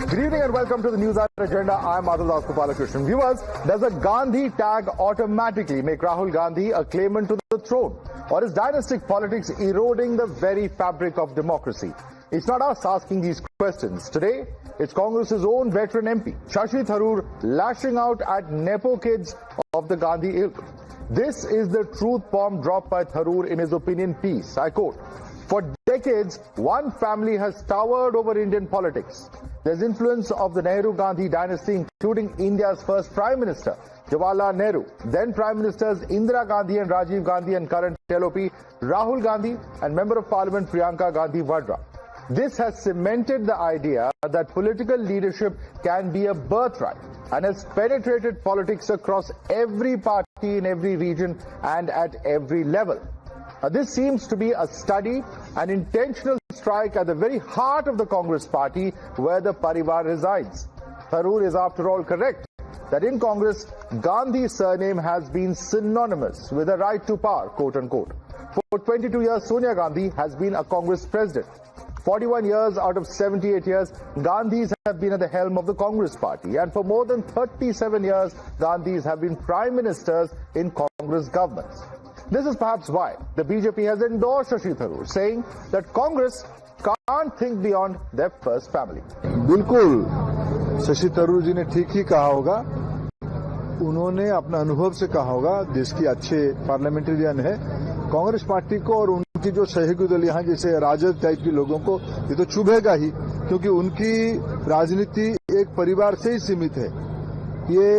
Good evening and welcome to the Newshour Agenda. I'm Madhavdas G. Viewers, does a Gandhi tag automatically make Rahul Gandhi a claimant to the throne? Or is dynastic politics eroding the very fabric of democracy? It's not us asking these questions. Today, it's Congress's own veteran MP, Shashi Tharoor, lashing out at Nepo kids of the Gandhi ilk. This is the truth bomb dropped by Tharoor in his opinion piece. I quote, "For decades, one family has towered over Indian politics. There's influence of the Nehru-Gandhi dynasty, including India's first Prime Minister, Jawaharlal Nehru, then Prime Ministers Indira Gandhi and Rajiv Gandhi, and current LOP Rahul Gandhi, and Member of Parliament Priyanka Gandhi Vadra. This has cemented the idea that political leadership can be a birthright and has penetrated politics across every party in every region and at every level. This seems to be a study, an intentional strike at the very heart of the Congress party where the Parivar resides. Tharoor is after all correct that in Congress, Gandhi's surname has been synonymous with a right to power, quote unquote. For 22 years, Sonia Gandhi has been a Congress president. 41 years out of 78 years, Gandhis have been at the helm of the Congress party. And for more than 37 years, Gandhis have been prime ministers in Congress governments. This is perhaps why the BJP has endorsed Shashi Tharoor, saying that Congress can't think beyond their first family. बिल्कुल शशि थरूर जी ने ठीक ही कहा होगा। उन्होंने अपना अनुभव से कहा होगा, देश की अच्छे पार्लियामेंटेरियन है। कांग्रेस पार्टी को और उनकी जो सहयोगी दल यहाँ जैसे राजद टाइप के लोगों को ये तो चुभेगा ही, क्योंकि उनकी राजनीति एक परिवार से ही सीमित है। ये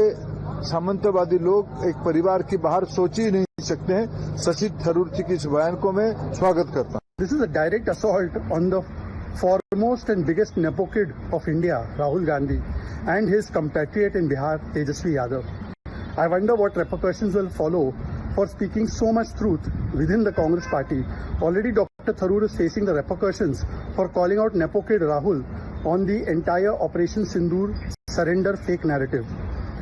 सामंतवादी लोग एक परिवार के बाहर सोच ही नहीं सकते हैं। शशि थरूर जी की इस बयान को मैं स्वागत करता हूँ। This is a direct assault on the foremost and biggest Nepo kid of India, Rahul Gandhi, and his compatriot in Bihar, Tejasvi Yadav. I wonder what repercussions will follow for speaking so much truth within the Congress party. Already Dr. Tharoor is facing the repercussions for calling out Nepo kid Rahul on the entire Operation Sindoor surrender fake narrative.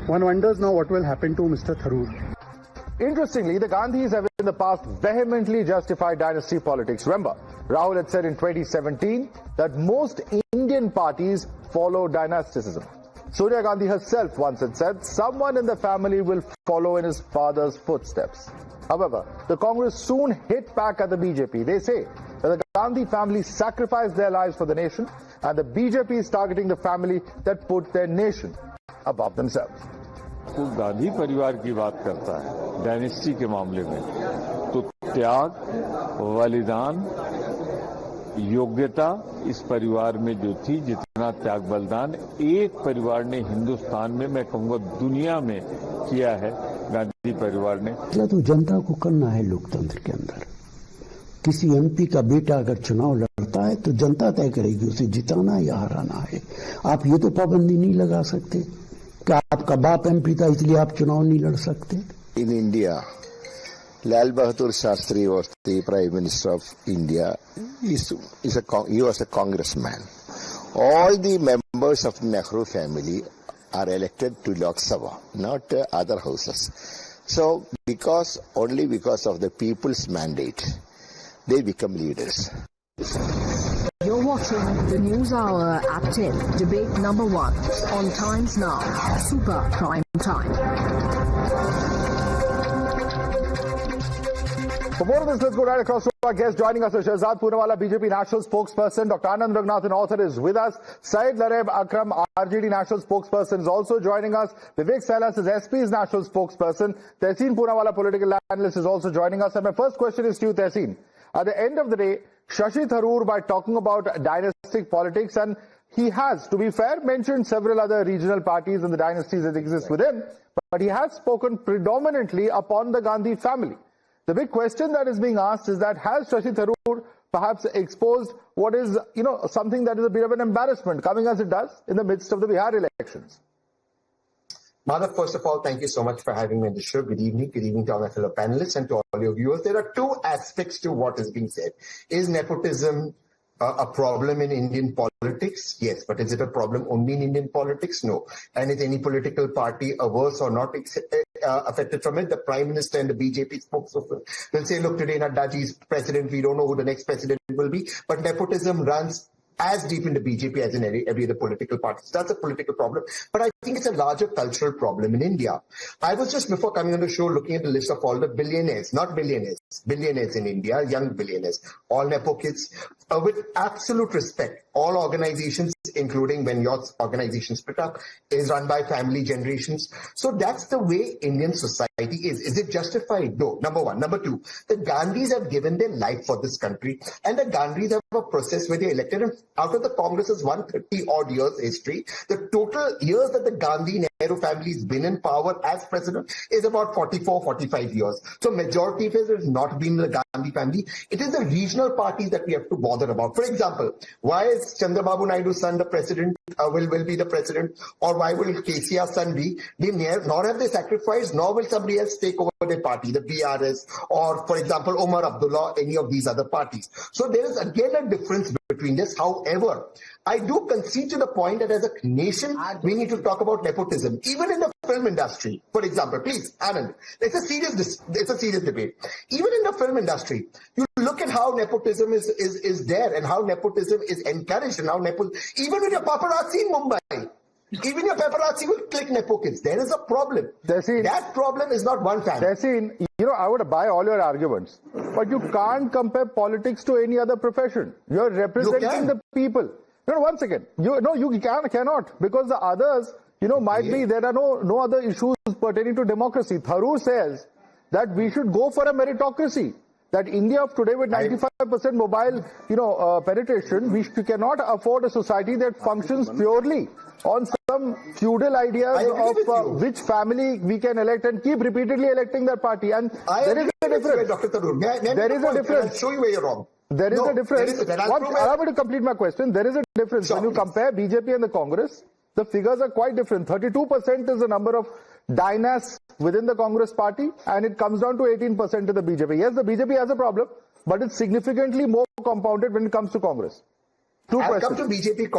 One wonders now what will happen to Mr. Tharoor. Interestingly, the Gandhis have in the past vehemently justified dynasty politics. Remember, Rahul had said in 2017 that most Indian parties follow dynasticism. Sonia Gandhi herself once had said someone in the family will follow in his father's footsteps. However, the Congress soon hit back at the BJP. They say that the Gandhi family sacrificed their lives for the nation, and the BJP is targeting the family that put their nation above themselves. तो गांधी परिवार की बात करता है dynasty के मामले में, तो त्याग, बलिदान, योग्यता इस परिवार में जो थी, जितना त्याग बलिदान एक परिवार ने हिंदुस्तान में, मैं कहूँगा दुनिया में किया है, गांधी परिवार ने। तो जनता को करना है लोकतंत्र के अंदर। किसी एमपी का बेटा अगर चुनाव लड़ता है तो जनता तय करेगी उसे जिताना या हराना है। आप ये तो पाबंदी नहीं लगा सकते कि आपका बाप एमपी था इसलिए आप चुनाव नहीं लड़ सकते। In India, Lal Bahadur Shastri was the Prime Minister of India. He was a congressman. All the members of the Nehru family are elected to Lok Sabha, not other houses. So, only because of the people's mandate, they become leaders. You're watching the News Hour at 10, debate number 1 on Times Now, Super Prime Time. For more of this, let's go right across to our guest. Joining us is Shehzad Poonawala, BJP National Spokesperson. Dr. Anand Raghunathan, author, is with us. Syed Lareb Akram, RJD National Spokesperson, is also joining us. Vivek Sailas is SP's National Spokesperson. Tehseen Poonawala, political analyst, is also joining us. And my first question is to you, Tehseen. At the end of the day, Shashi Tharoor, by talking about dynastic politics, and he has, to be fair, mentioned several other regional parties and the dynasties that exist within, but he has spoken predominantly upon the Gandhi family. The big question that is being asked is that has Shashi Tharoor perhaps exposed what is, something that is a bit of an embarrassment, coming as it does in the midst of the Bihar elections? Madhav, first of all, thank you so much for having me on the show. Good evening. Good evening to all my fellow panelists and to all your viewers. There are two aspects to what is being said. Is nepotism a problem in Indian politics? Yes. But is it a problem only in Indian politics? No. And is any political party averse or not affected from it? The Prime Minister and the BJP spokesperson will say, look, today Nadda Ji is president. We don't know who the next president will be. But nepotism runs as deep into BJP as in every other political party. So that's a political problem. But I think it's a larger cultural problem in India. I was just before coming on the show looking at the list of all the billionaires, not billionaires, billionaires in India, young billionaires, all Nepo kids. With absolute respect, all organizations, including when your organization split up, is run by family generations. So that's the way Indian society is. Is it justified? No, number one. Number two, the Gandhis have given their life for this country, and the Gandhis have a process where they elected him. Out of the Congress's 130 odd years history, the total years that the Gandhi Nehru family has been in power as president is about 44, 45 years. So majority of it has not been the Gandhi family. It is the regional parties that we have to bother about. For example, why is Chandrababu Naidu's son the president, will be the president, or why will KCR's son be? Nor have they sacrificed, nor will somebody else take over their party, the BRS, or for example, Omar Abdullah, any of these other parties. So there is again a difference between this. However, I do concede to the point that as a nation, we need to talk about nepotism, even in the film industry. For example, please, Anand, it's a serious debate. Even in the film industry, you look at how nepotism is there and how nepotism is encouraged and how even with your paparazzi in Mumbai, even your paparazzi will click Nepo kids. There is a problem. That problem is not one family. I would buy all your arguments, but you can't compare politics to any other profession. You're representing the people. One second. You cannot, because the others, might be, there are no other issues pertaining to democracy. Tharoor says that we should go for a meritocracy. That India of today with 95% mobile, penetration, we cannot afford a society that functions purely on some feudal ideas of which family we can elect and keep repeatedly electing that party. And there is a difference. Dr. Tharoor. There is a difference. I'll show you where you're wrong. There is a difference. Allow me to complete my question. There is a difference. When you compare BJP and the Congress, the figures are quite different. 32% is the number of Dynasts within the Congress party, and it comes down to 18% to the BJP. Yes, the BJP has a problem, but it's significantly more compounded when it comes to Congress. I'll come to BJP.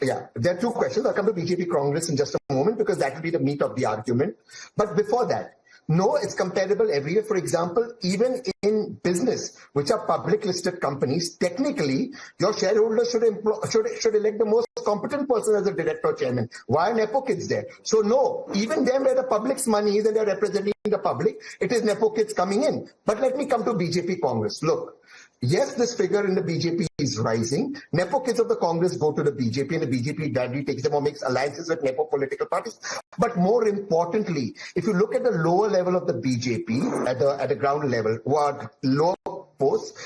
There are two questions. I'll come to BJP Congress in just a moment because that will be the meat of the argument. But before that, no, it's comparable everywhere. For example, even in business, which are public listed companies, technically, your shareholders should elect the most competent person as a director or chairman. Why are Nepo kids there? So no, even them where the public's money is and they're representing the public, it is Nepo kids coming in. But let me come to BJP Congress. Look, yes, this figure in the BJP is rising. Nepo kids of the Congress go to the BJP and the BJP gladly takes them or makes alliances with Nepo political parties. But more importantly, if you look at the lower level of the BJP, at the ground level, who are lower posts,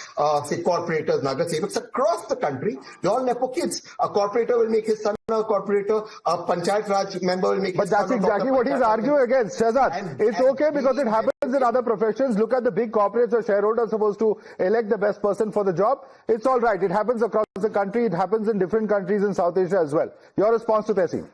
say corporators, nagar sevaks across the country, they're all Nepo kids. A corporator will make his son a corporator, a Panchayat Raj member will make his son a But that's exactly what he's arguing against, Shehzad. It's okay because it happens in other professions. Look at the big corporates or shareholders supposed to elect the best person for the job. It's all right. It happens across the country. It happens in different countries in South Asia as well. Your response to Tehseen?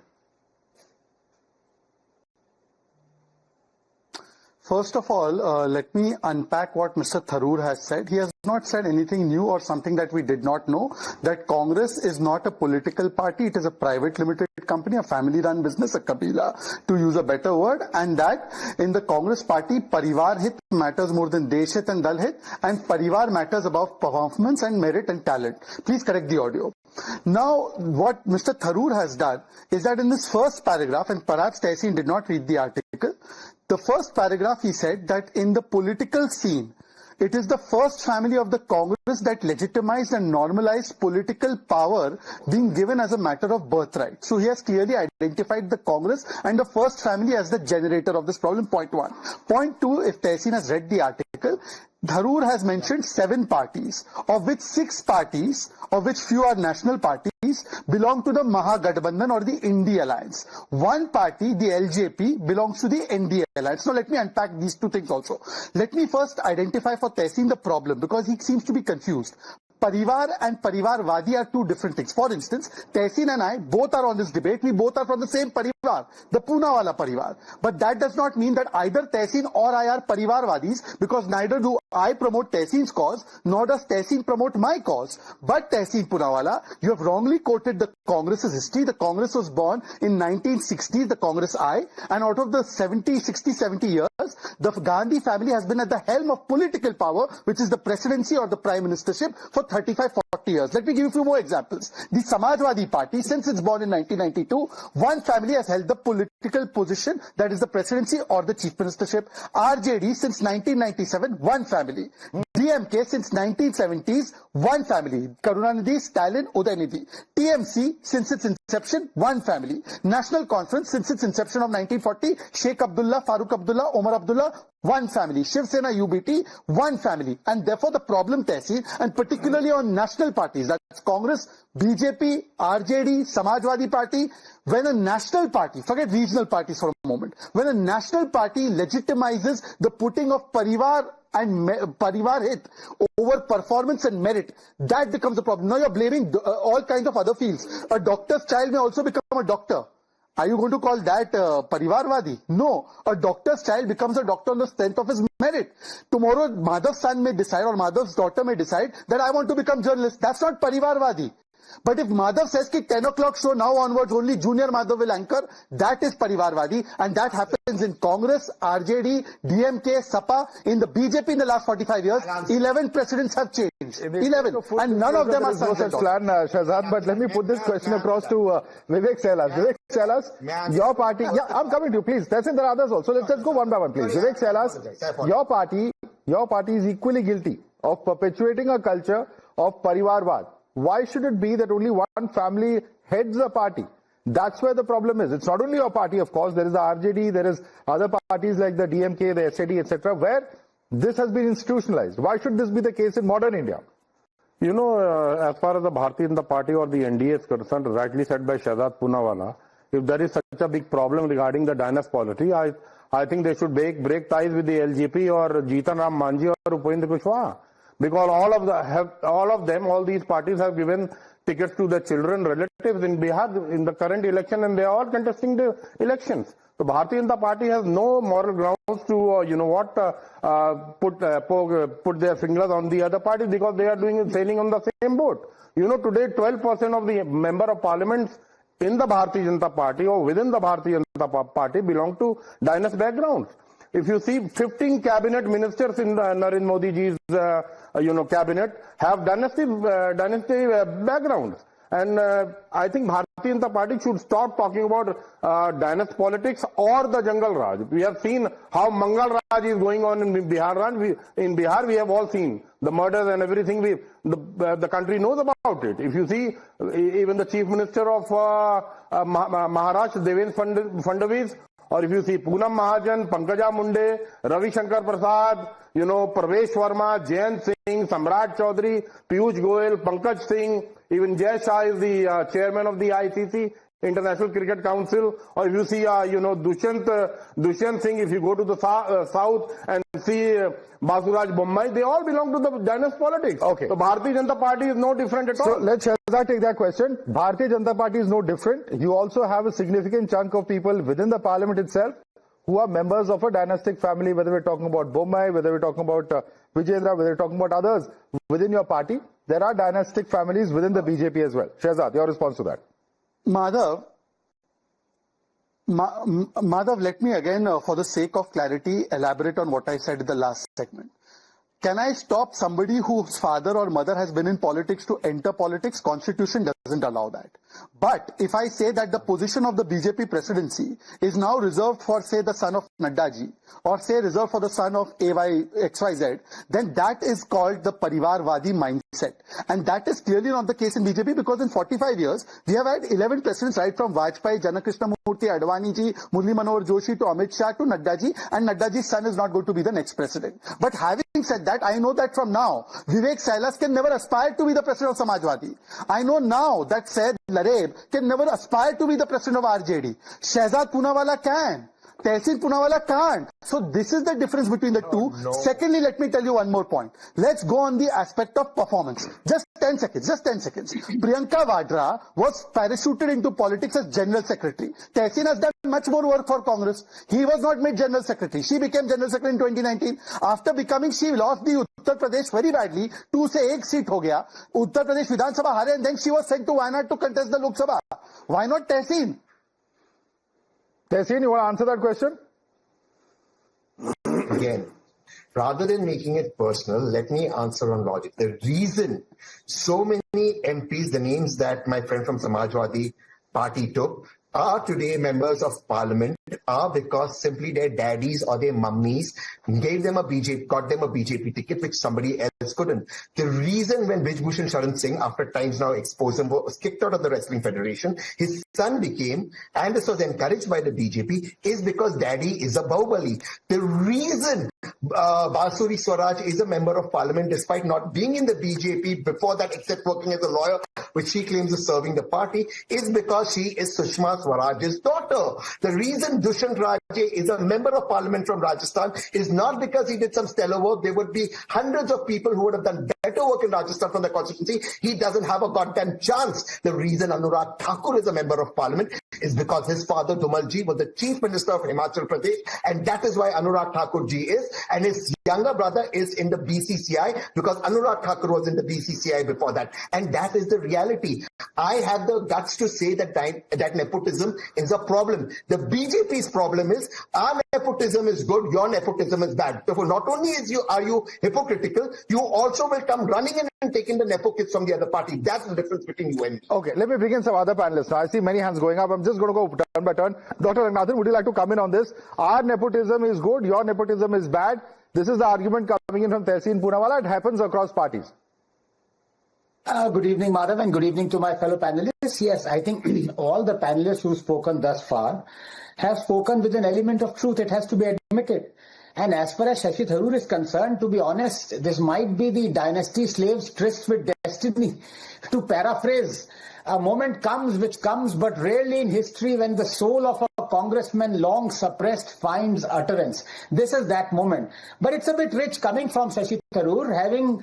First of all, let me unpack what Mr. Tharoor has said. He has not said anything new or something that we did not know, that Congress is not a political party. It is a private limited company, a family-run business, a kabila, to use a better word, and that in the Congress party, Parivar Hit matters more than Desh Hit and Dal Hit, and Parivar matters above performance and merit and talent. Please correct the audio. Now, what Mr. Tharoor has done is that in this first paragraph, and perhaps Tehseen did not read the article, the first paragraph he said that in the political scene, it is the first family of the Congress that legitimized and normalized political power being given as a matter of birthright. So he has clearly identified the Congress and the first family as the generator of this problem, point one. Point two, if Tehseen has read the article, Tharoor has mentioned 7 parties, of which 6 parties, of which few are national parties, belong to the Mahagathbandhan or the India Alliance. One party, the LJP, belongs to the NDA Alliance. Now let me unpack these two things also. Let me first identify for Tehseen the problem, because he seems to be confused. Parivar and Parivarvadi are two different things. For instance, Tehseen and I both are on this debate. We both are from the same Parivar, the Poonawala Parivar. But that does not mean that either Tehseen or I are Parivarvadis, because neither do I promote Tehseen's cause, nor does Tehseen promote my cause. But Tehseen Poonawala, you have wrongly quoted the Congress's history. The Congress was born in 1960s, the Congress I, and out of the 60, 70 years, years, the Gandhi family has been at the helm of political power, which is the presidency or the prime ministership, for 35-40 years. Let me give you a few more examples. The Samajwadi Party, since it's born in 1992, one family has held the political position, that is the presidency or the chief ministership. RJD, since 1997, one family. DMK, since 1970s, one family. Karunanidhi, Stalin, Udaynidhi. TMC, since its inception, one family. National Conference, since its inception of 1940, Sheikh Abdullah, Farooq Abdullah, Omar Abdullah, one family. Shiv Sena UBT, one family. And therefore the problem, Tehsil, and particularly on national parties, that's Congress, BJP, RJD, Samajwadi Party, when a national party, forget regional parties for a moment, when a national party legitimizes the putting of parivar and parivar hit over performance and merit, that becomes a problem. Now you're blaming all kinds of other fields. A doctor's child may also become a doctor. Are you going to call that parivarvadi? No. A doctor's child becomes a doctor on the strength of his merit. Tomorrow Madhav's son may decide, or Madhav's daughter may decide, that I want to become journalist. That's not parivarvadi. But if Madhav says that 10 o'clock show now onwards only junior Madhav will anchor, that is parivarvadi, and that happens in Congress, RJD, DMK, SAPA. In the BJP in the last 45 years, 11 presidents have changed. 11. And none of them are sunset plan, Shahzad. But let me put this question across to Vivek Sailas. Vivek Sailas, your party, yeah, I'm coming to you, please. There are others also. Let's go one by one, please. Vivek Sailas, your party is equally guilty of perpetuating a culture of parivarvad. Why should it be that only one family heads a party? That's where the problem is. It's not only your party, of course. There is the RJD, there is other parties like the DMK, the SAD, etc., where this has been institutionalized. Why should this be the case in modern India? You know, as far as the Bharatiya Janata Party or the NDA is concerned, rightly said by Shahzad Poonawala, if there is such a big problem regarding the Dynasty polity, I think they should break ties with the LGP or Jitan Ram Manji or Upendra Kushwaha. Because all these parties have given tickets to their children, relatives in Bihar in the current election, and they are all contesting the elections. So Bharatiya Janata Party has no moral grounds to, put their fingers on the other parties, because they are sailing on the same boat. You know, today 12% of the member of parliaments in the Bharatiya Janata Party or within the Bharatiya Janata Party belong to Dynasty backgrounds. If you see 15 cabinet ministers in Narendra Modi ji's cabinet have dynasty backgrounds, and I think Bharatiya Janata Party should stop talking about dynasty politics or the Jungle Raj. We have seen how Mangal Raj is going on in Bihar. In Bihar, we have all seen the murders and everything. The country knows about it. If you see, even the chief minister of Maharashtra, Devendra Fadnavis, or if you see Poonam Mahajan, Pankaja Munde, Ravi Shankar Prasad, Pravesh Verma, Jayant Singh, Samrat Chaudhary, Piyush Goyal, Pankaj Singh, even Jay Shah is the chairman of the ICC, International Cricket Council, or if you see, Dushyant Singh, if you go to the south and see Basuraj Bommai, they all belong to the dynasty politics. Okay. So Bharatiya Janata Party is no different at all. So let's take that question. Bharatiya Janata Party is no different. You also have a significant chunk of people within the parliament itself who are members of a dynastic family, whether we're talking about Bommai, whether we're talking about Vijayendra, whether we're talking about others within your party. There are dynastic families within the BJP as well. Shahzad, your response to that? Madhav, let me again, for the sake of clarity, elaborate on what I said in the last segment. Can I stop somebody whose father or mother has been in politics to enter politics? Constitution doesn't allow that. But if I say that the position of the BJP presidency is now reserved for, say, the son of Madhavdas G, or say reserved for the son of XYZ, then that is called the Parivarvadi mindset. And that is clearly not the case in BJP, because in 45 years, we have had 11 presidents, right from Vajpayee, Janakrishna Murthy, Advani ji, Murli Manohar Joshi, to Amit Shah, to Nadda ji, and Nadda ji's son is not going to be the next president. But having said that, I know that from now, Vivek Sailas can never aspire to be the president of Samajwadi. I know now that Syed Lareb can never aspire to be the president of RJD. Shahzad Poonawala can. Tehsil Poonawala can't. So this is the difference between the two. No. Secondly, let me tell you one more point. Let's go on the aspect of performance. Just 10 seconds. Priyanka Vadra was parachuted into politics as general secretary. Tehsil has done much more work for Congress. He was not made general secretary. She became general secretary in 2019. After becoming, she lost the Uttar Pradesh very badly. 2 se 1 seat ho gaya. Uttar Pradesh Vidhan Sabha hare, and then she was sent to Wayanad to contest the Lok Sabha. Why not Tehsil? Tehsil, you want to answer that question? again. Rather than making it personal, let me answer on logic. The reason so many MPs, the names that my friend from Samajwadi Party took, are today members of parliament are because simply their daddies or their mummies got them a BJP ticket which somebody else couldn't. The reason when Vijbhushan Sharan Singh, after times now exposed him, was kicked out of the Wrestling Federation, his son became, and this was encouraged by the BJP, is because daddy is a Bahubali. The reason Basuri Swaraj is a member of parliament despite not being in the BJP before that, except working as a lawyer, which she claims is serving the party, is because she is Sushma Swaraj's daughter. The reason Dushyant Raje is a member of parliament from Rajasthan is not because he did some stellar work. There would be hundreds of people who would have done better work in Rajasthan from the constituency. He doesn't have a goddamn chance. The reason Anurag Thakur is a member of parliament is because his father Dumal Ji was the chief minister of Himachal Pradesh, and that is why Anurag Thakur Ji is, and his younger brother is in the BCCI because Anurag Thakur was in the BCCI before that, and that is the reality. I have the guts to say that nepotism is a problem. The BJP's problem is our nepotism is good, your nepotism is bad. Therefore, not only are you hypocritical, you also will come running in and taking the nepo kids from the other party. That's the difference between you and me. Okay, let me bring in some other panelists. Now, I see many hands going up. I'm just going to go turn by turn. Dr. Ranganathan, would you like to come in on this? Our nepotism is good, your nepotism is bad. This is the argument coming in from Tehseen Poonawala. It happens across parties. Good evening, Madhav, and good evening to my fellow panelists. Yes, I think all the panelists who've spoken thus far have spoken with an element of truth. It has to be admitted. And as far as Shashi Tharoor is concerned, to be honest, this might be the dynasty slave's tryst with destiny. To paraphrase, a moment comes which comes but rarely in history when the soul of a congressman long suppressed finds utterance. This is that moment. But it's a bit rich coming from Shashi Tharoor, having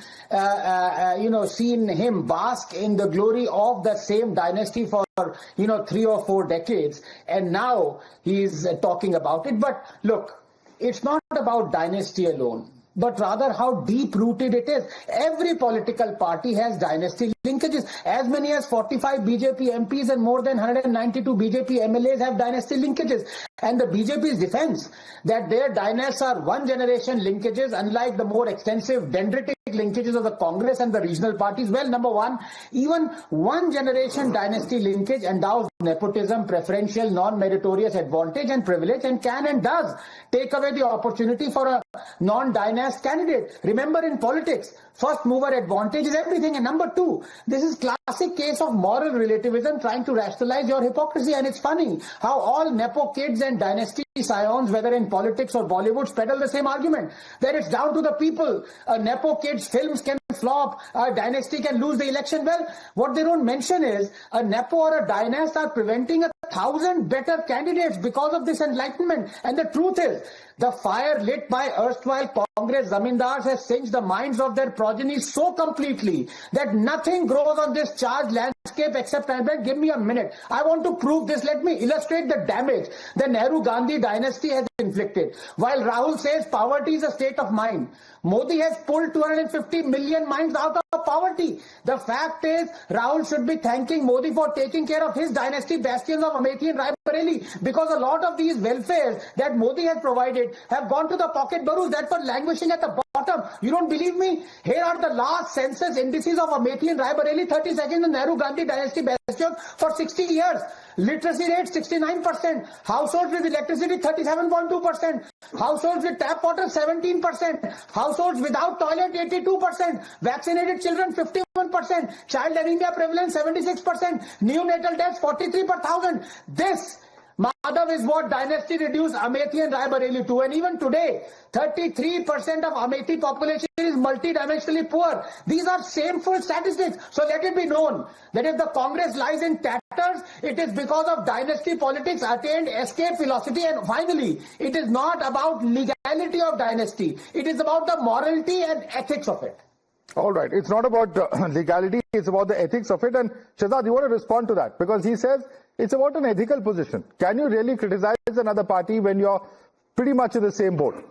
seen him bask in the glory of the same dynasty for 3 or 4 decades, and now he's talking about it. But look, it's not about dynasty alone, but rather how deep-rooted it is. Every political party has dynasty linkages. As many as 45 BJP MPs and more than 192 BJP MLAs have dynasty linkages. And the BJP's defense that their dynasts are one-generation linkages, unlike the more extensive dendritic linkages of the Congress and the regional parties. Well, number one, even one-generation dynasty linkage endows nepotism, preferential, non-meritorious advantage and privilege, and can and does take away the opportunity for a non-dynast candidate. Remember, in politics, first mover advantage is everything. And number two, this is classic case of moral relativism trying to rationalize your hypocrisy. And it's funny how all nepo kids and dynasty scions, whether in politics or Bollywood, peddle the same argument, that it's down to the people. Nepo kids films can flop, a dynasty can lose the election. Well, what they don't mention is a nepo or a dynast are preventing 1,000 better candidates because of this enlightenment. And the truth is, the fire lit by erstwhile Congress zamindars has singed the minds of their progeny so completely that nothing grows on this charged landscape except time. Give me a minute. I want to prove this. Let me illustrate the damage the Nehru-Gandhi dynasty has inflicted. While Rahul says poverty is a state of mind, Modi has pulled 250 million minds out of poverty. The fact is, Rahul should be thanking Modi for taking care of his dynasty bastions of Amethi and Raebareli, because a lot of these welfares that Modi has provided have gone to the pocket barus that were languishing at the bottom. You don't believe me? Here are the last census indices of Amethi and Raebareli, 32nd in Nehru-Gandhi dynasty bastions for 60 years. Literacy rate 69%. Households with electricity 37.2%. Households with tap water 17%. Households without toilet 82%. Vaccinated children 51%. Child anemia prevalence 76%. Neonatal deaths 43 per thousand. This, Madhav, is what dynasty reduced Amethi and Raebareli to. And even today, 33% of Amethi population is multidimensionally poor. These are shameful statistics. So let it be known that if the Congress lies in tatters, it is because of dynasty politics attained escape philosophy. And finally, it is not about legality of dynasty. It is about the morality and ethics of it. All right. It's not about legality. It's about the ethics of it. And Shehzad, you want to respond to that? Because he says it's about an ethical position. Can you really criticize another party when you're pretty much in the same boat?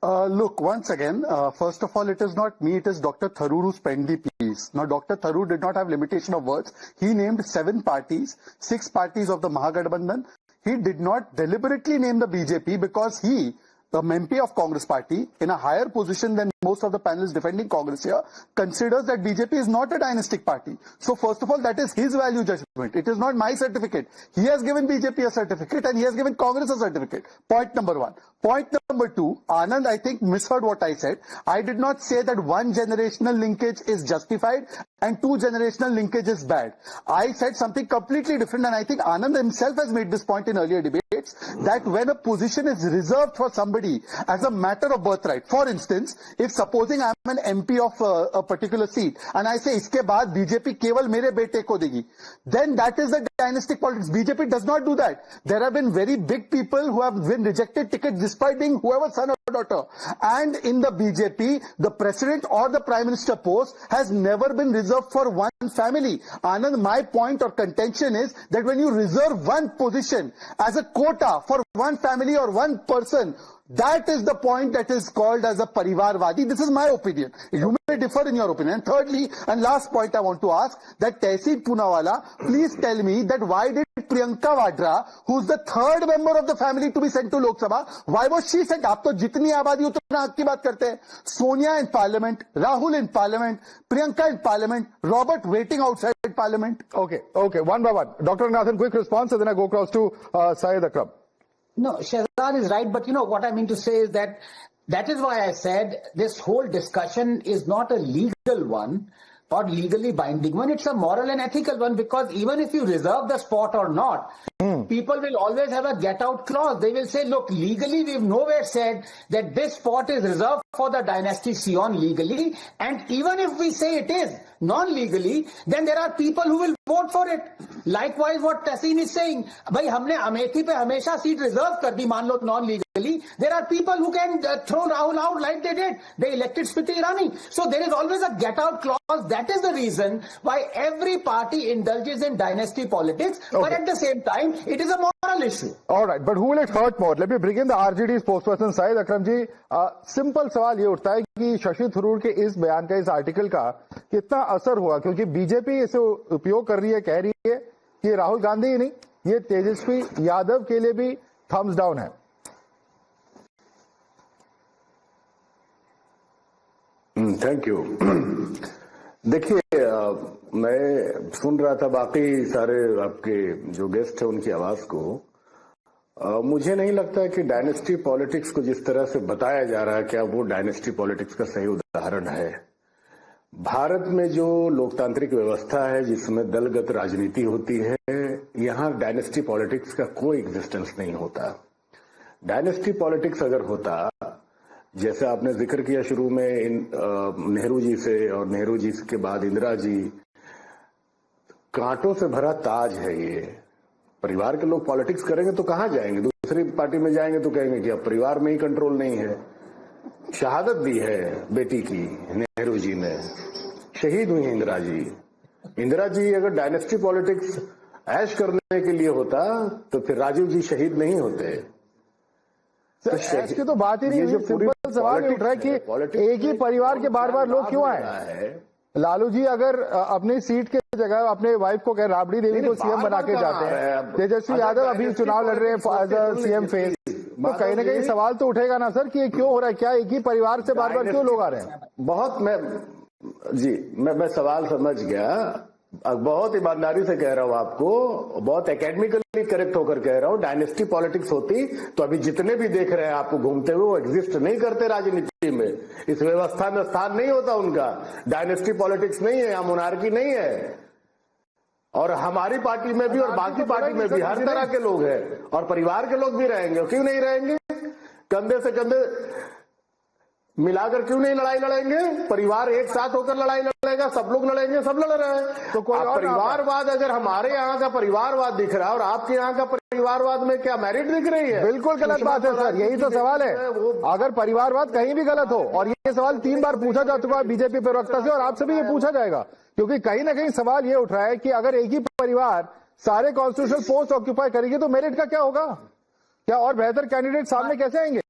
Look, once again, first of all, it is not me, it is Dr. Tharoor who penned the piece. Now, Dr. Tharoor did not have limitation of words. He named 7 parties, 6 parties of the Mahagathbandhan. He did not deliberately name the BJP because he, the MP of Congress party, in a higher position than most of the panelists defending Congress here, considers that BJP is not a dynastic party. So first of all, that is his value judgment. It is not my certificate. He has given BJP a certificate and he has given Congress a certificate. Point number one. Point number two, Anand, I think, misheard what I said. I did not say that one generational linkage is justified and two generational linkage is bad. I said something completely different, and I think Anand himself has made this point in earlier debates, that when a position is reserved for somebody as a matter of birthright, for instance, if supposing I am an MP of a particular seat and I say iske baad BJP keval mere bete ko degi, then that is the dynastic politics. BJP does not do that. There have been very big people who have been rejected tickets despite being whoever's son or daughter. And in the BJP, the president or the prime minister post has never been reserved for one family. Anand, my point or contention is that when you reserve one position as a quota for one family or one person, that is the point that is called as a Parivarvadi. This is my opinion. You may differ in your opinion. And thirdly, and last point I want to ask, that Tehsil Poonawala, please tell me that why did Priyanka Vadra, who's the third member of the family to be sent to Lok Sabha, why was she sent? आप तो जितनी आबादी उतना हक की बात करते हैं. Sonia in parliament, Rahul in parliament, Priyanka in parliament, Robert waiting outside parliament. Okay, one by one. Dr. Nathan, quick response, and then I go across to Syed Akram. No, Shehzad is right, but you know what I mean to say is that is why I said this whole discussion is not a legal one or legally binding one. It's a moral and ethical one, because even if you reserve the spot or not, people will always have a get out clause. They will say, look, legally we've nowhere said that this spot is reserved for the dynasty Sion legally, and even if we say it is non-legally, then there are people who will vote for it. Likewise, what Tahsin is saying, bhai हमने अमेठी पे हमेशा seat reserve कर दी, मान लो non-legally. There are people who can throw Rahul out like they did. They elected Smriti Irani. So there is always a get-out clause. That is the reason why every party indulges in dynasty politics. Okay. But at the same time, it is a moral issue. All right, but who will it hurt more? Let me bring in the RJD spokesperson Syed Akram ji. Simple सवाल ये उठता है कि शशि थरूर के इस बयान का, इस आर्टिकल का कितना असर हुआ, क्योंकि बीजेपी इसे उपयोग कर रही है, कह रही है कि राहुल गांधी ही नहीं, ये तेजस्वी यादव के लिए भी थम्स डाउन है. Thank you. देखिए, मैं सुन रहा था बाकी सारे आपके जो गेस्ट है उनकी आवाज को. मुझे नहीं लगता है कि डायनेस्टी पॉलिटिक्स को जिस तरह से बताया जा रहा है क्या वो डायनेस्टी पॉलिटिक्स का सही उदाहरण है. भारत में जो लोकतांत्रिक व्यवस्था है जिसमें दलगत राजनीति होती है, यहां डायनेस्टी पॉलिटिक्स का कोई एग्जिस्टेंस नहीं होता. डायनेस्टी पॉलिटिक्स अगर होता, जैसे आपने जिक्र किया शुरू में नेहरू जी से, और नेहरू जी के बाद इंदिरा जी, कांटों से भरा ताज है ये. परिवार के लोग पॉलिटिक्स करेंगे तो कहां जाएंगे? दूसरी पार्टी में जाएंगे तो कहेंगे कि अब परिवार में ही कंट्रोल नहीं है. शहादत दी है बेटी की नेहरू जी ने, शहीद हुई इंदिरा जी. इंदिरा जी अगर डायनेस्टी पॉलिटिक्स ऐश करने के लिए होता तो फिर राजीव जी शहीद नहीं होते. तो ऐश की तो बात ही नहीं हुई. सिंपल सवाल उठ रहा है कि एक ही परिवार के बार बार लोग क्यों आए? लालू जी अगर अपनी सीट के जगह अपने वाइफ को कह राबड़ी देवी को सीएम बना के जाते हैं, तेजस्वी यादव अभी चुनाव लड़ रहे हैं एज अ सीएम फेस, तो कहीं ना कहीं सवाल तो उठेगा ना सर कि ये क्यों हो रहा है? क्या एक ही परिवार से बार बार क्यों लोग आ रहे हैं? मैं सवाल समझ गया. बहुत ईमानदारी से कह रहा हूं आपको, बहुत एकेडमिकली करेक्ट होकर कह रहा हूं. डायनेस्टी पॉलिटिक्स होती तो अभी जितने भी देख रहे हैं आपको घूमते हुए, वो एग्जिस्ट नहीं करते राजनीति में. इस व्यवस्था में स्थान नहीं होता उनका. डायनेस्टी पॉलिटिक्स नहीं है, मोनार्की नहीं है. और हमारी पार्टी में भी और बाकी पार्टी में भी हर तरह के लोग हैं, और परिवार के लोग भी रहेंगे. क्यों नहीं रहेंगे? कंधे से कंधे मिलाकर क्यों नहीं लड़ाई लड़ेंगे? परिवार एक साथ होकर लड़ाई लड़ेगा, सब लोग लड़ेंगे, सब लड़ रहे हैं. तो कोई परिवारवाद, अगर हमारे यहाँ का परिवारवाद दिख रहा है और आपके यहाँ का परिवारवाद में क्या मेरिट दिख रही है? बिल्कुल गलत बात है सर, यही तो सवाल है. अगर परिवारवाद कहीं भी गलत हो, और ये सवाल 3 बार पूछा जा चुका है बीजेपी प्रवक्ता से, और आपसे भी ये पूछा जाएगा, क्योंकि कहीं ना कहीं सवाल ये उठ रहा है कि अगर एक ही परिवार सारे कॉन्स्टिट्यूशनल पोस्ट ऑक्यूपाई करेगी तो मेरिट का क्या होगा? क्या और बेहतर कैंडिडेट सामने कैसे आएंगे?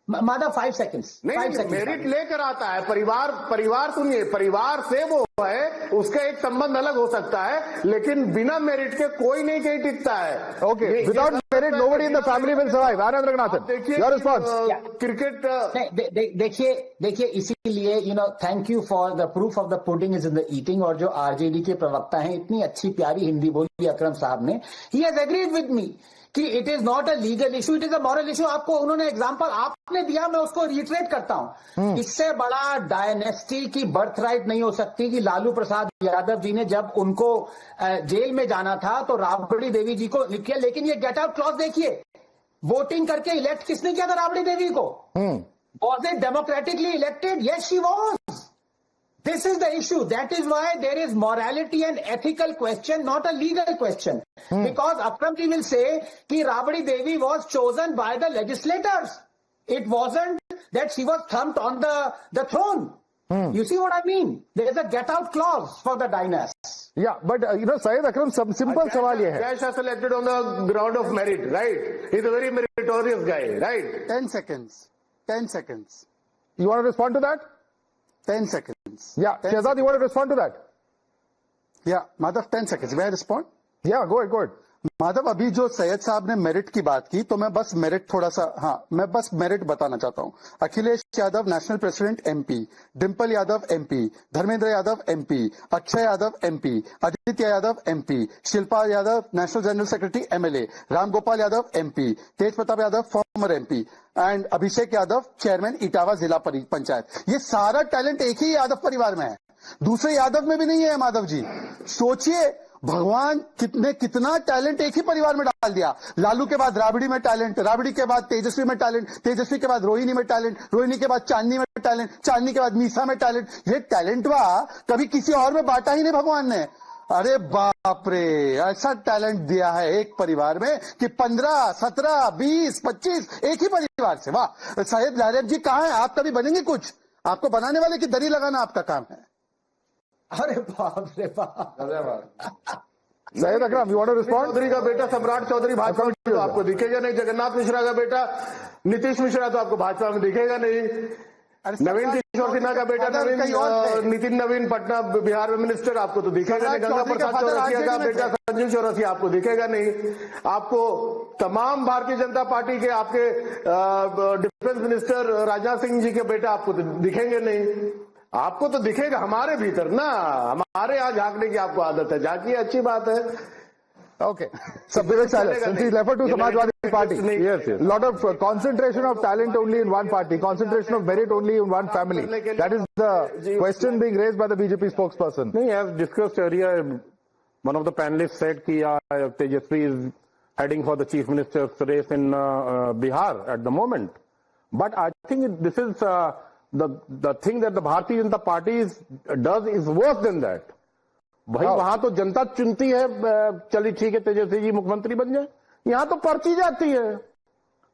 माधव 5 सेकंड्स नहीं, मेरिट लेकर आता है। परिवार सुनिए, परिवार से वो है, उसका एक संबंध अलग हो सकता है, लेकिन बिना मेरिट के कोई नहीं कहीं टिकता है। Okay, without merit nobody in the family will survive. Anand Ranganathan, your response. Cricket देखिए इसीलिए thank you for the proof of the pudding is in the eating. और जो आरजेडी के प्रवक्ता हैं, इतनी अच्छी प्यारी हिंदी बोली अकरम साहब ने, he has agreed with me कि it is not a legal issue, it is a moral issue. आपको उन्होंने एग्जांपल आपने दिया, मैं उसको रिट्रेट करता हूं। इससे बड़ा डायनेस्टी की बर्थराइट नहीं हो सकती कि लालू प्रसाद यादव जी ने जब उनको जेल में जाना था तो राबड़ी देवी जी को किया, लेकिन ये गेट आउट क्लॉज देखिए, वोटिंग करके इलेक्ट किसने किया था राबड़ी देवी को? Was it democratically elected? Yes she was. This is the issue. That is why there is morality and ethical question, not a legal question. Because Akram ji will say कि Rabdi Devi was chosen by the legislators. It wasn't that she was thumped on the throne. You see what I mean? There is a get out clause for the Dynasts. Yeah, but Syed Akram, some simple सवाल ये है. Cash has selected on the ground of merit, right? He's a very meritorious guy, right? 10 seconds. 10 seconds. You want to respond to that? 10 seconds. Yeah, Shehzad, you want to respond to that? Yeah, Madhav, 10 seconds. May I respond? Yeah, go ahead. Madhav, अभी जो सैयद साहब ने merit की बात की, तो मैं बस मेरिट मैं बस मेरिट बताना चाहता हूं। Akhilesh Yadav national president MP, Dimple Yadav MP, Dharmendra Yadav MP, Akshay Yadav MP, Aditya Yadav MP, Shilpa Yadav national general secretary MLA, Ramgopal Yadav MP, Tej Pratap Yadav farmer MP and Abhishek Yadav chairman Etawah जिला पंचायत। ये सारा टैलेंट एक ही यादव परिवार में है, दूसरे यादव में भी नहीं है। माधव जी सोचिए, भगवान कितना टैलेंट एक ही परिवार में डाल दिया। लालू के बाद राबड़ी में टैलेंट, राबड़ी के बाद तेजस्वी में टैलेंट, तेजस्वी के बाद रोहिणी में टैलेंट, रोहिणी के बाद चांदनी में टैलेंट, चांदनी के बाद मीसा में टैलेंट। ये टैलेंट कभी किसी और में बांटा ही नहीं भगवान ने। अरे बाप रे, ऐसा टैलेंट दिया है एक परिवार में कि 15, 17, 20, 25 एक ही परिवार से। वाह, साहेब लारेब जी कहाँ हैं? आप कभी बनेंगे कुछ? आपको बनाने वाले की दरी लगाना आपका काम है। अरे बाप रे बाप। Syed Akram, you want to respond? Chaudhary का बेटा सम्राट चौधरी भाजपा में तो आपको दिखेगा नहीं। जगन्नाथ मिश्रा का बेटा नीतीश मिश्रा तो आपको भाजपा में दिखेगा नहीं। नवीन किशोर सिन्हा का बेटा नितिन नवीन पटना बिहार में मिनिस्टर आपको तो दिखेगा नहीं। गंगा प्रसाद चौरसिया का बेटा संजीव चौरसिया आपको दिखेगा नहीं। आपको तमाम भारतीय जनता पार्टी के आपके डिफेंस मिनिस्टर राजनाथ सिंह जी के बेटा आपको तो दिखेंगे नहीं। आपको तो दिखेगा हमारे भीतर ना, हमारे यहाँ झांकने की आपको आदत है। झांकिए, अच्छी बात है। Okay. So Vivek Salas, since he's referred to Samajwadi Party, yes. Lot of concentration of talent only in one party, concentration of merit only in one family. That is the question being raised by the BJP spokesperson. No, as discussed earlier, one of the panelists said that Tejasvi is heading for the chief minister's race in Bihar at the moment. But I think this is the thing that the Bharatiya Janata Party does is worse than that. भाई वहां तो जनता चुनती है, चलिए ठीक है तेजस्वी जी मुख्यमंत्री बन जाए। यहां तो पर्ची जाती है,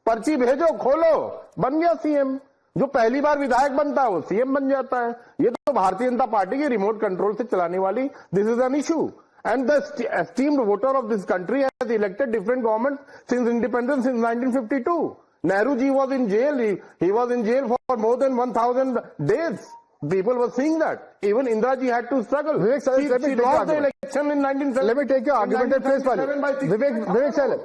पर्ची भेजो, खोलो, बन गया सीएम। जो पहली बार विधायक बनता है वो सीएम बन जाता है। ये तो भारतीय जनता पार्टी की रिमोट कंट्रोल से चलाने वाली, this is an issue. And the esteemed voter of this country has elected different government since independence in 1952। Nehru ji was in jail. He was in jail for more than 1,000 days. People were seeing that. Even Indira ji had to struggle. She lost the election in 1970. Let me take your argument at face value.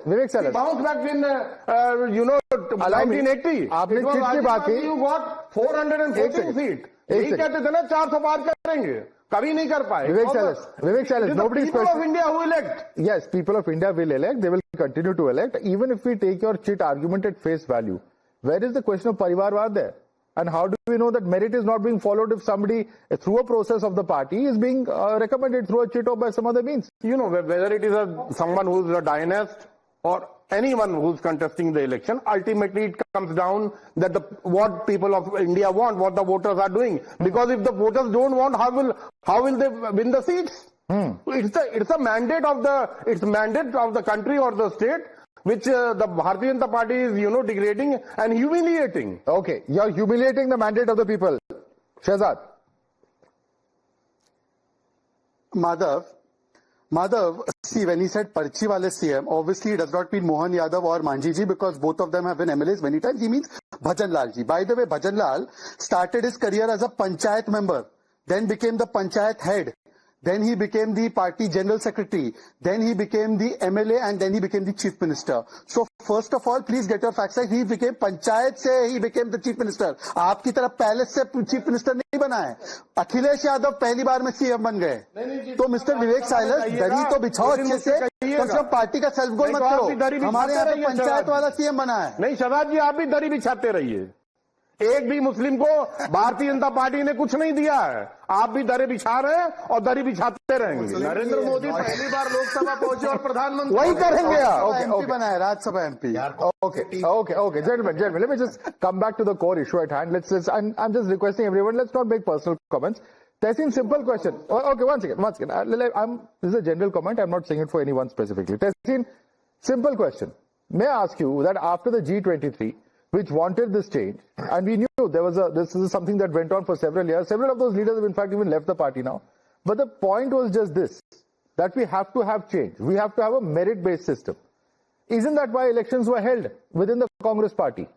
Vivek Salas. Bounced back in 1980. आपने chit की बात की. You got 414 seat. यही कहते थे ना 400 पार करेंगे, कभी नहीं कर पाए। Vivek Salas, nobody is people of India who elect. Yes, people of India will elect. They will continue to elect. Even if we take your chit argument at face value, where is the question of Parivarwad there? And how do we know that merit is not being followed if somebody, through a process of the party, is being recommended through a chit or by some other means? You know, whether it is someone who's a dynast or anyone who's contesting the election, ultimately it comes down that what people of India want, what the voters are doing. Because if the voters don't want, how will they win the seats? It's a mandate of the country or the state, which the Bharatiya Janata Party is, degrading and humiliating. Okay, you're humiliating the mandate of the people. Shehzad. Madhav, see, when he said Parchi wale CM, obviously he does not mean Mohan Yadav or Manji ji, because both of them have been MLAs many times. He means Bhajanlal ji. By the way, Bhajanlal started his career as a panchayat member, then became the panchayat head. Then he became the party general secretary. Then he became the MLA and then he became the chief minister. So first of all, please get your facts right. He became panchayat se, he became the chief minister. आपकी तरफ palace से chief minister नहीं बना है. अखिलेश यादव पहली बार में CM बन गए. तो मिस्टर विवेक साइलस दरी तो बिछाओ अच्छे से. कम से कम पार्टी का सेल्फ गोल मत करो. हमारे यहाँ पे पंचायत वाला सीएम बना है. नहीं शहजाद जी, आप भी दरी बिछाते रहिए. एक भी मुस्लिम को भारतीय जनता पार्टी ने कुछ नहीं दिया है. आप भी दरे बिछा रहे हैं और दरी बिछाते रहेंगे. नरेंद्र मोदी पहली बार लोकसभा पहुंचे और प्रधानमंत्री वही करेंगे. एमपी बना है, Rajya Sabha MP. Okay. Gentlemen, let me just come back to the core issue at hand. I'm just requesting everyone, let's not make personal comments. Tehseen, simple question. Okay, one second. This is a general comment. I'm not saying it for anyone specifically. Tehseen, simple question. May I ask you that after the G23, which wanted this change, and we knew this is something that went on for several years. Several of those leaders have in fact even left the party now. But the point was just this, that we have to have change. We have to have a merit-based system. Isn't that why elections were held within the Congress party?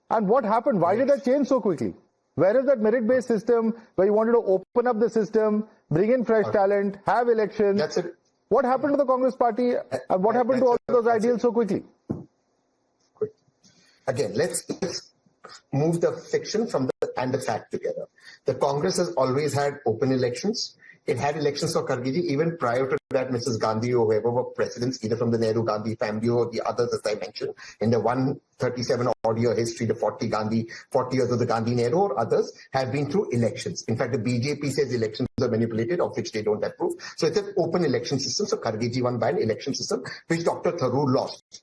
And what happened? Why did that change so quickly? Where is that merit-based system where you wanted to open up the system, bring in fresh talent, have elections? That's it. What happened to the Congress party and what happened to all those ideals so quickly? Again, let's move the fiction and the fact together. The Congress has always had open elections. It had elections for Kargiji. Even prior to that, Mrs. Gandhi or whoever were presidents, either from the Nehru-Gandhi family or the others, as I mentioned, in the 137-odd-year history, the 40 years of the Gandhi-Nehru or others, have been through elections. In fact, the BJP says elections are manipulated, of which they don't approve. So it's an open election system. So Kargiji won by an election system, which Dr. Tharoor lost.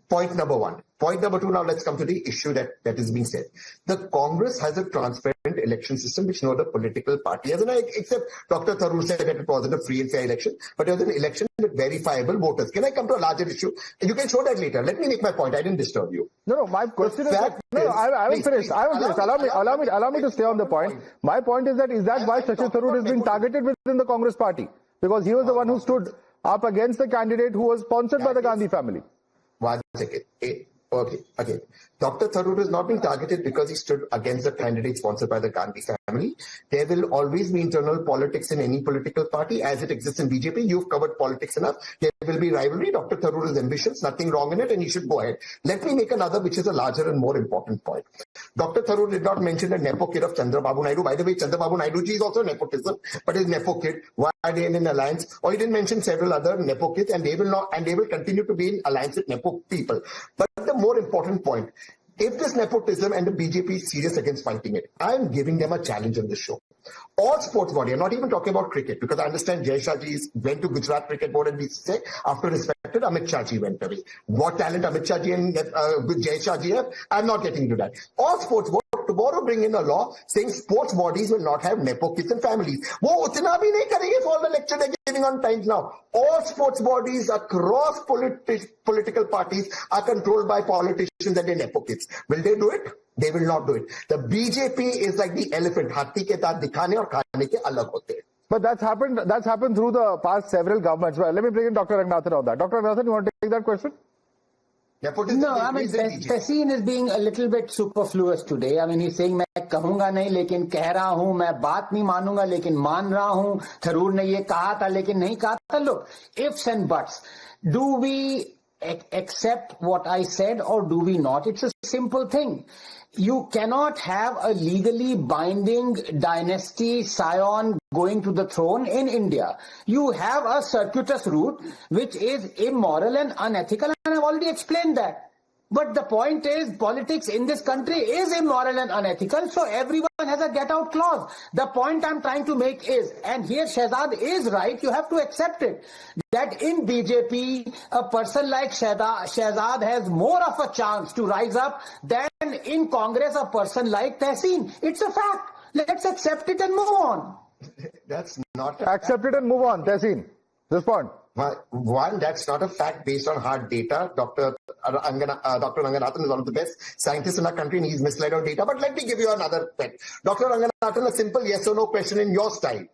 Point number one. Point number two, now let's come to the issue that is being said. The Congress has a transparent election system which no other political party has, except Dr. Tharoor said that it wasn't a free and fair election, but it was an election with verifiable voters. Can I come to a larger issue? You can show that later. Let me make my point. I didn't disturb you. No, my question is that, I haven't finished. Allow me to stay on the point. My point is that why Shashi Tharoor is being targeted within the Congress party? Because he was the one who stood up against the candidate who was sponsored by the Gandhi family. One second. Okay. Dr. Tharoor is not being targeted because he stood against the candidate sponsored by the Gandhi family. There will always be internal politics in any political party as it exists in BJP. You've covered politics enough. There will be rivalry. Dr. Tharoor is ambitious, nothing wrong in it, and he should go ahead. Let me make another, which is a larger and more important point. Dr. Tharoor did not mention the Nepo kid of Chandrababu Naidu. By the way, Chandrababu Naidu ji is also nepotism, but his Nepo kid, why are they in an alliance? Or he didn't mention several other Nepo kids, and they will continue to be in alliance with Nepo people. But the more important point, if this nepotism and the BJP is serious against fighting it, I am giving them a challenge on this show. All sports body, I'm not even talking about cricket, because I understand Jai Shah ji went to Gujarat Cricket Board and BCCI after respected Amit Shah ji went away. What talent Amit Shah ji and Jai Shah ji have, I'm not getting into that. All sports board tomorrow bring in a law saying sports bodies will not have nepo kids and families. वो उतना भी नहीं करेंगे for the lecture they're giving on Times Now. All sports bodies across political parties are controlled by politicians and their nepo kids. Will they do it? They will not do it. The BJP is like the elephant. हाथी के दांत दिखाने और खाने के अलग होते हैं. But that's happened through the past several governments. Well, let me bring in Dr. Ranganathan on that. Dr. Ranganathan, you want to take that question? No, I mean, Tehseen is being a little bit superfluous today. I mean, he's saying, मैं कहूंगा नहीं लेकिन कह रहा हूं, मैं बात नहीं मानूंगा लेकिन मान रहा हूं, थरूर ने ये कहा था लेकिन नहीं कहा था. Look, ifs and buts. Do we accept what I said or do we not? It's a simple thing. You cannot have a legally binding dynasty scion going to the throne in India. You have a circuitous route which is immoral and unethical, and I've already explained that. But the point is, politics in this country is immoral and unethical, so everyone has a get-out clause. The point I'm trying to make is, and here Shehzad is right, you have to accept it, that in BJP, a person like Shehzad has more of a chance to rise up than in Congress, a person like Tehseen. It's a fact. Let's accept it and move on. That's not accept it and move on. Tehseen, respond. One, that's not a fact based on hard data. Dr. Ranganathan is one of the best scientists in our country and he's misled on data. But let me give you another fact. Dr. Ranganathan, a simple yes or no question in your style.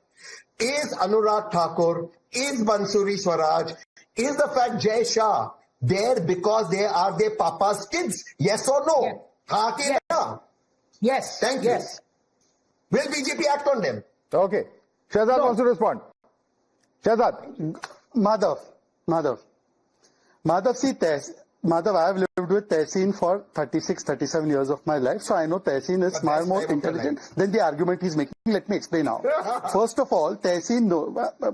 Is Anurag Thakur, is Bansuri Swaraj, is the fact Jai Shah there because they are their papa's kids? Yes or no? Yeah. हाँ के ना? Yes. Thank you. Yes. Will BJP act on them? Okay. Shehzad wants to respond. Shehzad. Madhav, see, Madhav, I have lived with Tehseen for 36, 37 years of my life, so I know Tehseen is far more intelligent than the argument he's making. Let me explain how. First of all, Tehseen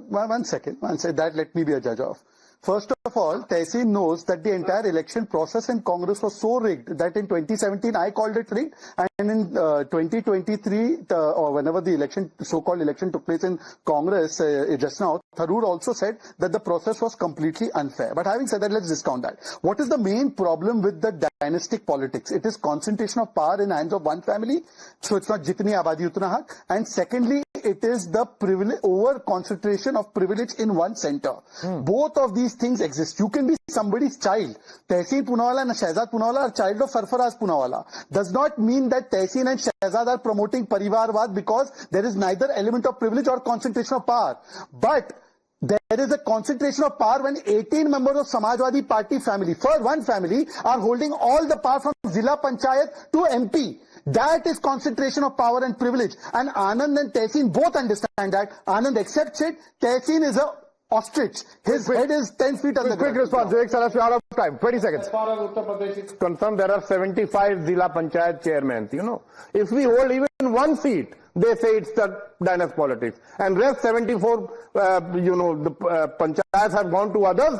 one second, that let me be a judge of. First of all, Tehseen knows that the entire election process in Congress was so rigged that in 2017 I called it rigged, and in 2023, or whenever the election, so-called election took place in Congress just now, Tharoor also said that the process was completely unfair. But having said that, let's discount that. What is the main problem with the dynastic politics? It is concentration of power in hands of one family, so it's not jitni abadi utna haq. And secondly, it is the privilege, over concentration of privilege in one center. Both of these things exist. You can be somebody's child. Tehseen Poonawala and Shehzad Poonawala are child of Sarfaraz Poonawala. Does not mean that Tehseen and Shehzad are promoting Parivarwad because there is neither element of privilege or concentration of power. But there is a concentration of power when 18 members of Samajwadi Party family, for one family, are holding all the power from Zilla Panchayat to MP. That is concentration of power and privilege. And Anand and Tehseen both understand that. Anand accepts it. Tehseen is a ostrich. His head is 10 feet on the ground. Quick response. Vivek Salas, we are out of time. 20 seconds. As far as Uttar Pradesh is concerned, there are 75 Zilla Panchayat chairmen. You know, if we hold even one seat, they say it's the dynasty politics. And rest 74, the panchayats have gone to others.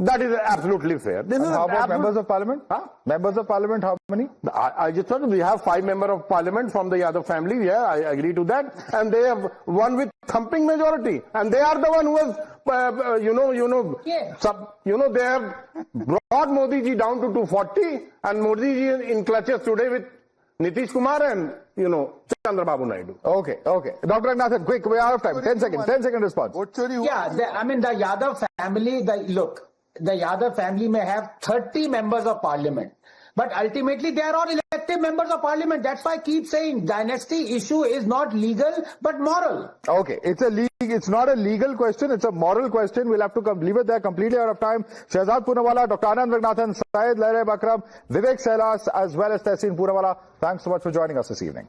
That is absolutely fair. This is how about members of parliament? Members of parliament, how many? I just thought we have 5 members of parliament from the other family. Yeah, I agree to that. And they have won with thumping majority. And they are the one who has, they have brought Modi ji down to 240. And Modi ji in clutches today with Nitish Kumar and, Chandrababu Naidu. Okay. Dr. Ranganathan, quick, we're out of time. 10 second response. Yeah, the Yadav family, the Yadav family may have 30 members of parliament. But ultimately, they are all elected members of parliament. That's why I keep saying dynasty issue is not legal, but moral. Okay, it's not a legal question, it's a moral question. We'll have to leave it there. Completely out of time. Shehzad Poonawala, Dr. Anand Ranganathan, Syed Laireb Akram, Vivek Salas, as well as Tehseen Poonawala. Thanks so much for joining us this evening.